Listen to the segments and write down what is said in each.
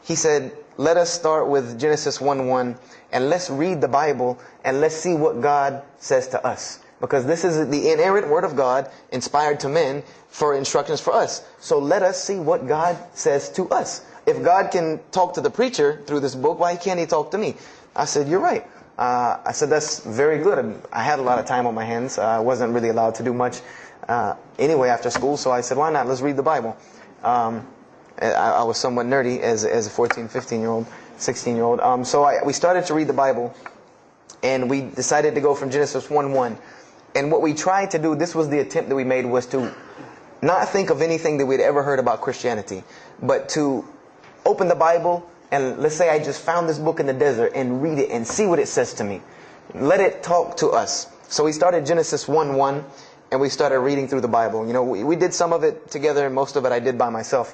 he said, let us start with Genesis 1:1 and let's read the Bible and let's see what God says to us. Because this is the inerrant word of God, inspired to men for instructions for us. So let us see what God says to us. If God can talk to the preacher through this book, why can't he talk to me? I said, you're right. I said, that's very good. I had a lot of time on my hands. I wasn't really allowed to do much anyway after school. So I said, why not? Let's read the Bible. I was somewhat nerdy as a 14, 15-year-old, 16-year-old. So we started to read the Bible. And we decided to go from Genesis 1:1. And what we tried to do, this was the attempt that we made, was to not think of anything that we'd ever heard about Christianity, but to open the Bible and let's say I just found this book in the desert and read it and see what it says to me. Let it talk to us. So we started Genesis 1:1 and we started reading through the Bible. You know, we did some of it together and most of it I did by myself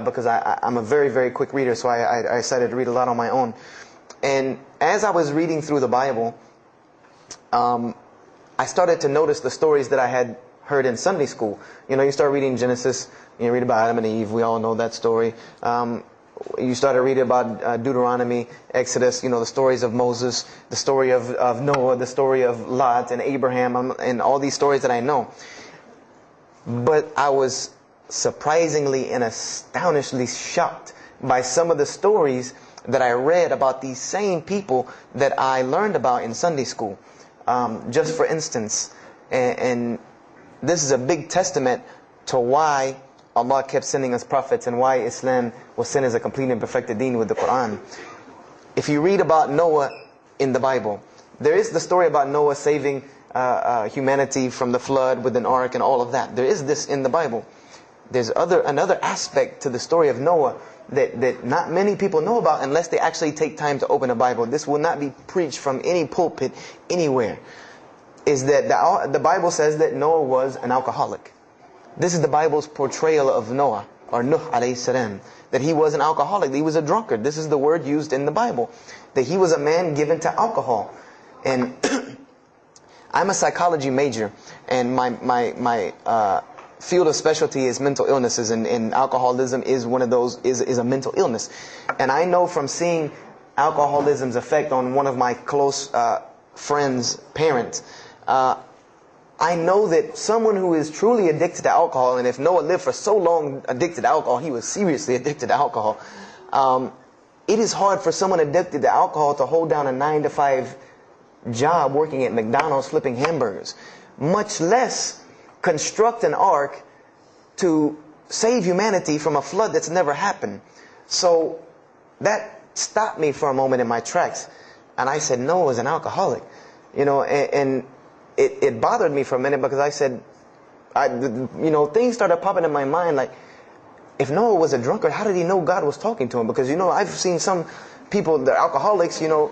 because I'm a very, very quick reader, so I decided to read a lot on my own. And as I was reading through the Bible, I started to notice the stories that I had heard in Sunday school. You know, you start reading Genesis, you read about Adam and Eve, we all know that story. You started reading about Deuteronomy, Exodus, you know, the stories of Moses, the story of Noah, the story of Lot and Abraham, and all these stories that I know. But I was surprisingly and astonishingly shocked by some of the stories that I read about these same people that I learned about in Sunday school. Just for instance, and this is a big testament to why Allah kept sending us prophets and why Islam was sent as a complete and perfected deen with the Quran. If you read about Noah in the Bible, there is the story about Noah saving humanity from the flood with an ark and all of that. There is this in the Bible. There's another aspect to the story of Noah that not many people know about unless they actually take time to open a Bible. This will not be preached from any pulpit anywhere. Is that the Bible says that Noah was an alcoholic. This is the Bible's portrayal of Noah, or Nuh alayhi salam, that he was an alcoholic, he was a drunkard. This is the word used in the Bible, that he was a man given to alcohol. And I'm a psychology major, and my field of specialty is mental illnesses, and alcoholism is one of those, is a mental illness. And I know from seeing alcoholism's effect on one of my close friends' parents, I know that someone who is truly addicted to alcohol, and if Noah lived for so long addicted to alcohol, he was seriously addicted to alcohol. It is hard for someone addicted to alcohol to hold down a 9-to-5 job working at McDonald's flipping hamburgers, much less construct an ark to save humanity from a flood that's never happened. So that stopped me for a moment in my tracks, and I said, Noah was an alcoholic, you know, and it bothered me for a minute because I said, you know, things started popping in my mind like, if Noah was a drunkard, how did he know God was talking to him? Because, you know, I've seen some people, they're alcoholics, you know,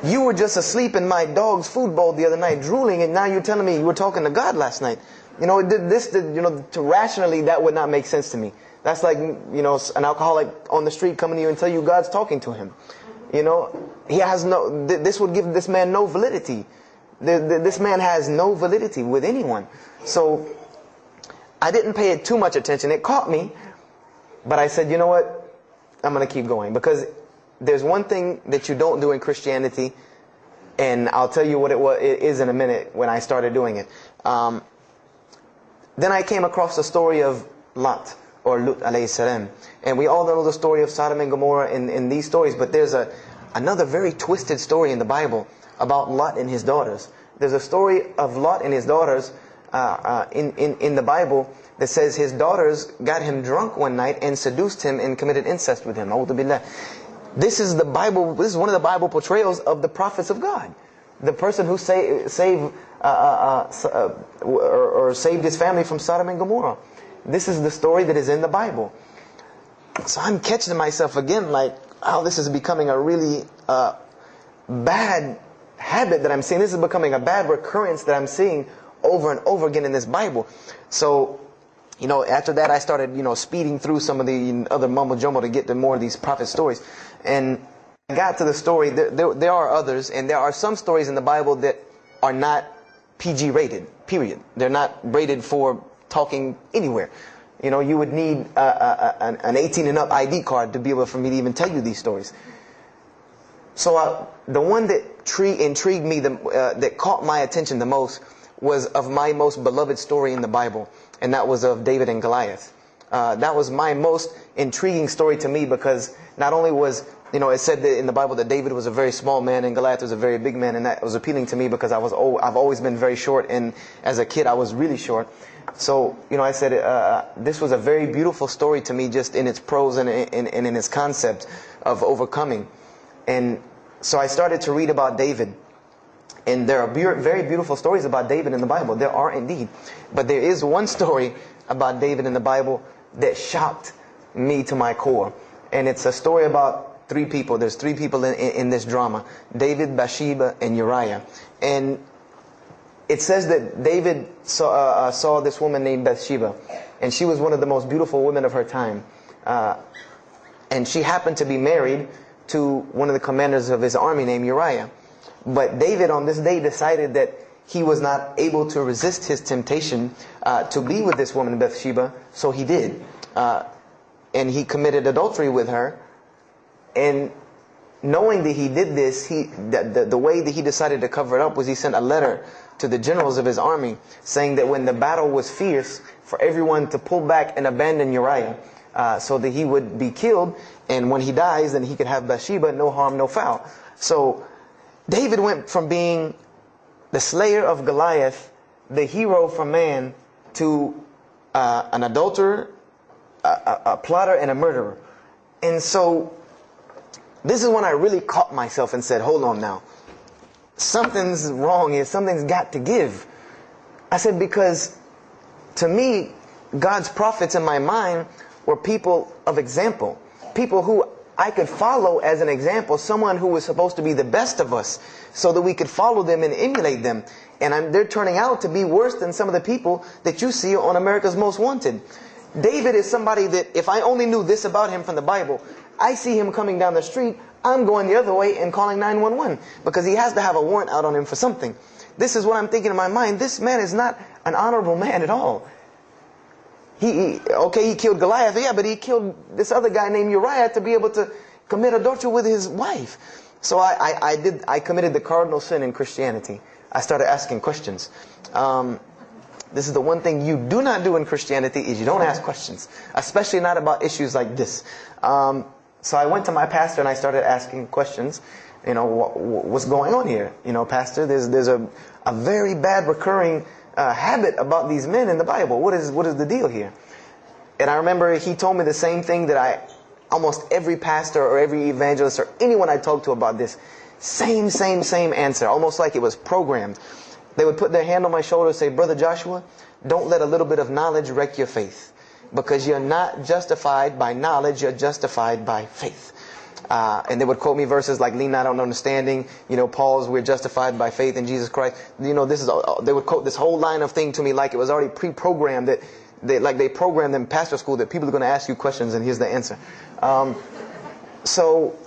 you were just asleep in my dog's food bowl the other night, drooling, and now you're telling me you were talking to God last night. You know, you know, to rationally, that would not make sense to me. That's like, you know, an alcoholic on the street coming to you and tell you God's talking to him. You know, he has no, this would give this man no validity. This man has no validity with anyone. So I didn't pay it too much attention. It caught me, but I said, you know what? I'm going to keep going, because there's one thing that you don't do in Christianity, and I'll tell you what it is in a minute when I started doing it. Then I came across the story of Lot, or Lut alayhi salam. And we all know the story of Sodom and Gomorrah in these stories, but there's another very twisted story in the Bible about Lot and his daughters. There's a story of Lot and his daughters in the Bible that says his daughters got him drunk one night and seduced him and committed incest with him. A'udhu billah. This is the Bible. This is one of the Bible portrayals of the prophets of God. The person who saved his family from Sodom and Gomorrah. This is the story that is in the Bible. So I'm catching myself again, like, oh, this is becoming a really bad habit that I'm seeing. This is becoming a bad recurrence that I'm seeing over and over again in this Bible. So, you know, after that I started, you know, speeding through some of the other mumbo jumbo to get to more of these prophet stories. And I got to the story, there are others, and there are some stories in the Bible that are not PG rated, period. They're not rated for talking anywhere. You would need an 18 and up ID card to be able for me to even tell you these stories. So the one that intrigued me, that caught my attention the most, was of my most beloved story in the Bible, and that was of David and Goliath. That was my most intriguing story to me, because not only was, it said that in the Bible that David was a very small man and Goliath was a very big man, and that was appealing to me because I've always been very short, and as a kid I was really short. So, I said this was a very beautiful story to me, just in its prose and in its concept of overcoming. And so I started to read about David. And there are very beautiful stories about David in the Bible. There are indeed. But there is one story about David in the Bible that shocked me to my core. And it's a story about three people. There's three people in this drama: David, Bathsheba, and Uriah. And it says that David saw this woman named Bathsheba. And she was one of the most beautiful women of her time. And she happened to be married to one of the commanders of his army named Uriah. But David on this day decided that he was not able to resist his temptation to be with this woman Bathsheba, so he did. And he committed adultery with her. And knowing that he did this, the way that he decided to cover it up was he sent a letter to the generals of his army saying that when the battle was fierce, for everyone to pull back and abandon Uriah, so that he would be killed, and when he dies, then he could have Bathsheba, no harm, no foul. So David went from being the slayer of Goliath, the hero from man, to an adulterer, a plotter, and a murderer. And so this is when I really caught myself and said, hold on now. Something's wrong here. Something's got to give. I said, because to me, God's prophets in my mind were people of example. People who I could follow as an example. Someone who was supposed to be the best of us, so that we could follow them and emulate them. And they're turning out to be worse than some of the people that you see on America's Most Wanted. David is somebody that if I only knew this about him from the Bible, I see him coming down the street, I'm going the other way and calling 911, because he has to have a warrant out on him for something. This is what I'm thinking in my mind. This man is not an honorable man at all. He killed Goliath, yeah, but he killed this other guy named Uriah to be able to commit adultery with his wife. So I committed the cardinal sin in Christianity. I started asking questions. This is the one thing you do not do in Christianity, is you don't ask questions, especially not about issues like this. So I went to my pastor and I started asking questions. What's going on here? Pastor, there's a very bad recurring habit about these men in the Bible. What is the deal here? And I remember he told me the same thing that almost every pastor or every evangelist or anyone I talked to about this, same answer, almost like it was programmed. They would put their hand on my shoulder and say, Brother Joshua, don't let a little bit of knowledge wreck your faith, because you're not justified by knowledge, you're justified by faith. And they would quote me verses like, lean not on understanding, Paul's, we're justified by faith in Jesus Christ. They would quote this whole line of thing to me like it was already pre-programmed, that they programmed in pastor school that people are going to ask you questions and here's the answer. So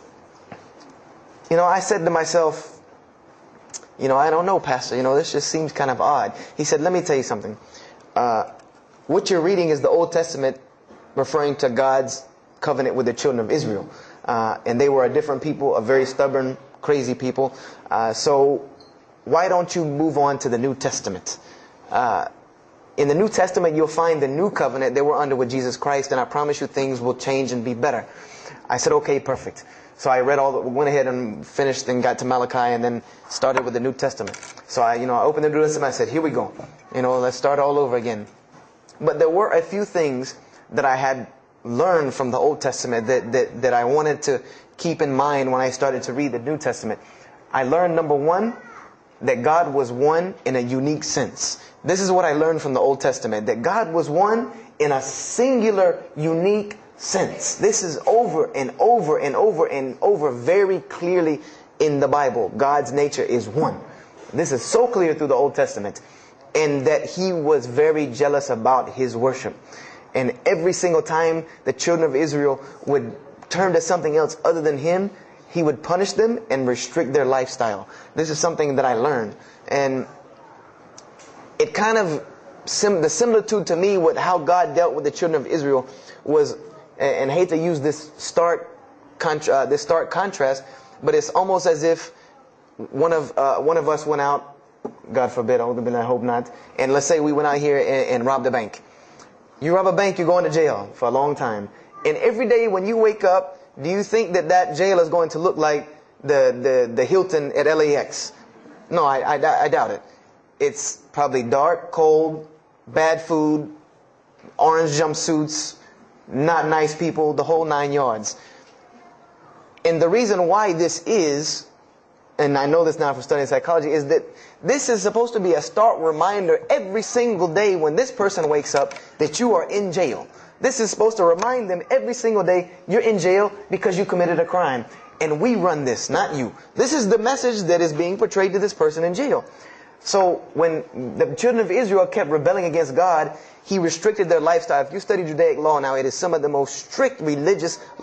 I said to myself, I don't know, Pastor, this just seems kind of odd. He said, let me tell you something. What you're reading is the Old Testament referring to God's covenant with the children of Israel. And they were a different people, a very stubborn, crazy people. So why don't you move on to the New Testament? In the New Testament, you'll find the new covenant that we're under with Jesus Christ, and I promise you things will change and be better. I said, okay, perfect. So I went ahead and finished and got to Malachi and then started with the New Testament. So I opened the New Testament. I said, here we go. Let's start all over again. But there were a few things that I had learned from the Old Testament that I wanted to keep in mind when I started to read the New Testament. I learned, number one, that God was one in a unique sense. This is what I learned from the Old Testament, that God was one in a singular, unique sense. This is over and over and over and over very clearly in the Bible. God's nature is one. This is so clear through the Old Testament. And that He was very jealous about His worship. And every single time the children of Israel would turn to something else other than Him, He would punish them and restrict their lifestyle. This is something that I learned. And it kind of the similitude to me with how God dealt with the children of Israel was, and I hate to use this stark contrast, but it's almost as if one of us went out, God forbid, I hope not, and let's say we went out here and robbed a bank. You rob a bank, you're going to jail for a long time. And every day when you wake up, do you think that jail is going to look like the Hilton at LAX? No, I doubt it. It's probably dark, cold, bad food, orange jumpsuits, not nice people, the whole 9 yards. And the reason why this is, and I know this now from studying psychology, is that this is supposed to be a stark reminder every single day when this person wakes up that you are in jail. This is supposed to remind them every single day you're in jail because you committed a crime. And we run this, not you. This is the message that is being portrayed to this person in jail. So when the children of Israel kept rebelling against God, He restricted their lifestyle. If you study Judaic law now, it is some of the most strict religious laws.